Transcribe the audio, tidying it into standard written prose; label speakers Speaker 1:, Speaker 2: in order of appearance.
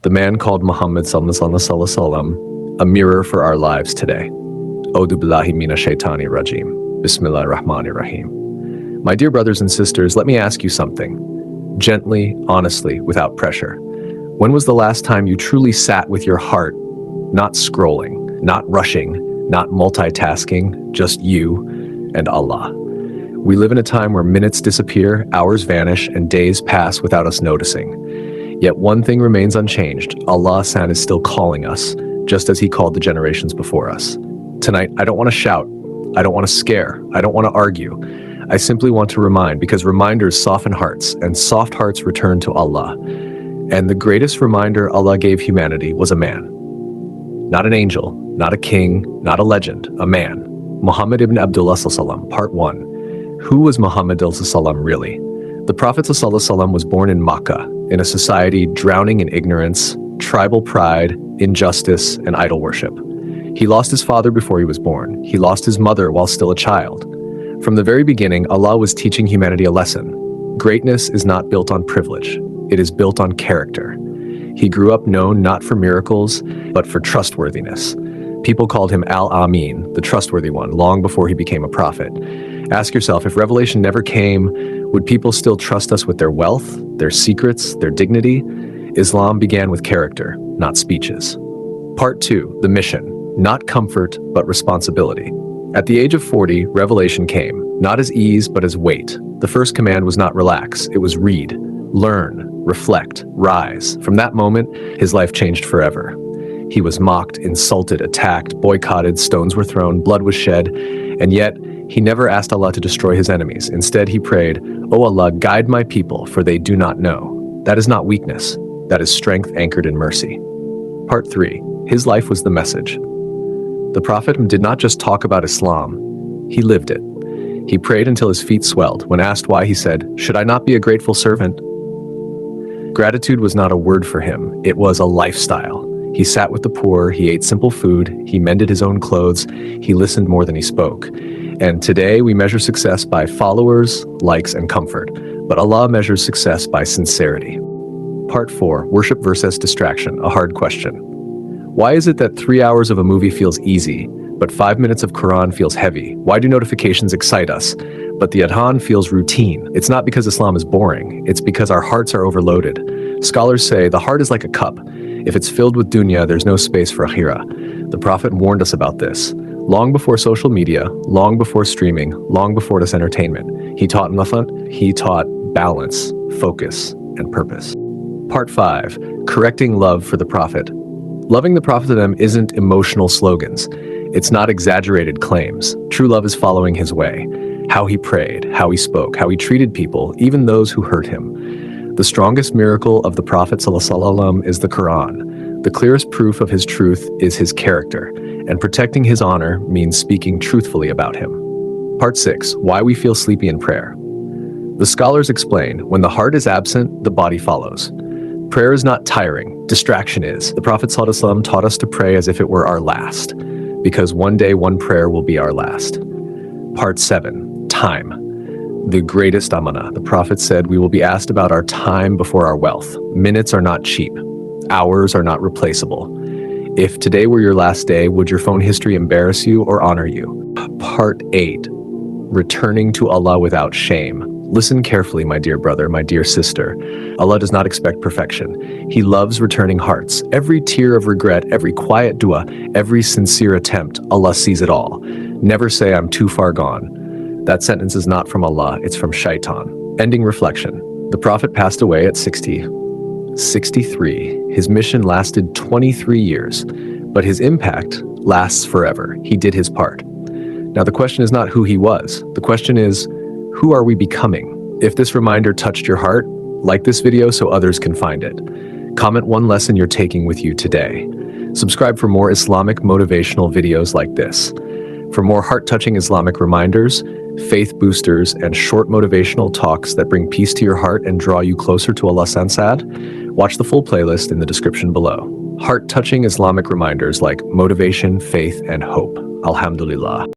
Speaker 1: the man called Muhammad sallallahu alaihi wasallam, a mirror for our lives today. Audu billahi minash shaitani rajim. Bismillahir Rahmanir Rahim. My dear brothers and sisters, let me ask you something. Gently, honestly, without pressure. When was the last time you truly sat with your heart, not scrolling, not rushing, not multitasking, just you and Allah? We live in a time where minutes disappear, hours vanish, and days pass without us noticing. Yet one thing remains unchanged. Allah is still calling us, just as He called the generations before us. Tonight, I don't want to shout. I don't want to scare. I don't want to argue. I simply want to remind, because reminders soften hearts, and soft hearts return to Allah. And the greatest reminder Allah gave humanity was a man. Not an angel, not a king, not a legend, a man. Muhammad ibn Abdullah sallam, Part 1. Who was Muhammad sallam really? The Prophet sallam was born in Makkah, in a society drowning in ignorance, tribal pride, injustice, and idol worship. He lost his father before he was born. He lost his mother while still a child. From the very beginning, Allah was teaching humanity a lesson. Greatness is not built on privilege. It is built on character. He grew up known not for miracles, but for trustworthiness. People called him Ameen, the trustworthy one, long before he became a prophet. Ask yourself, if revelation never came, would people still trust us with their wealth, their secrets, their dignity? Islam began with character, not speeches. Part 2, the mission. Not comfort, but responsibility. At the age of 40, revelation came, not as ease, but as weight. The first command was not relax, it was read, learn, reflect, rise. From that moment, his life changed forever. He was mocked, insulted, attacked, boycotted, stones were thrown, blood was shed, and yet, he never asked Allah to destroy his enemies. Instead, he prayed, "O Allah, guide my people, for they do not know." That is not weakness. That is strength anchored in mercy. Part 3. His life was the message. The Prophet did not just talk about Islam, he lived it. He prayed until his feet swelled. When asked why, he said, "Should I not be a grateful servant?" Gratitude was not a word for him, it was a lifestyle. He sat with the poor, he ate simple food, he mended his own clothes, he listened more than he spoke. And today we measure success by followers, likes, and comfort. But Allah measures success by sincerity. Part 4, worship versus distraction, a hard question. Why is it that 3 hours of a movie feels easy, but 5 minutes of Quran feels heavy? Why do notifications excite us, but the adhan feels routine? It's not because Islam is boring, it's because our hearts are overloaded. Scholars say the heart is like a cup. If it's filled with dunya, there's no space for akhirah. The Prophet warned us about this. Long before social media, long before streaming, long before this entertainment, he taught nothing. He taught balance, focus, and purpose. Part 5, correcting love for the Prophet. Loving the Prophet isn't emotional slogans. It's not exaggerated claims. True love is following his way. How he prayed, how he spoke, how he treated people, even those who hurt him. The strongest miracle of the Prophet ﷺ is the Quran. The clearest proof of his truth is his character, and protecting his honor means speaking truthfully about him. Part 6, why we feel sleepy in prayer. The scholars explain, when the heart is absent, the body follows. Prayer is not tiring, distraction is. The Prophet ﷺ taught us to pray as if it were our last, because one day one prayer will be our last. Part 7, time. The greatest amanah. The Prophet said we will be asked about our time before our wealth. Minutes are not cheap. Hours are not replaceable. If today were your last day, would your phone history embarrass you or honor you? Part 8, returning to Allah without shame. Listen carefully, my dear brother, my dear sister. Allah does not expect perfection. He loves returning hearts. Every tear of regret, every quiet dua, every sincere attempt, Allah sees it all. Never say, "I'm too far gone." That sentence is not from Allah, it's from shaitan. Ending reflection. The Prophet passed away at 63. His mission lasted 23 years, but his impact lasts forever. He did his part. Now the question is not who he was. The question is, who are we becoming? If this reminder touched your heart, like this video so others can find it. Comment one lesson you're taking with you today. Subscribe for more Islamic motivational videos like this. For more heart-touching Islamic reminders, faith boosters, and short motivational talks that bring peace to your heart and draw you closer to Allah Sansad, watch the full playlist in the description below. Heart-touching Islamic reminders like motivation, faith, and hope. Alhamdulillah.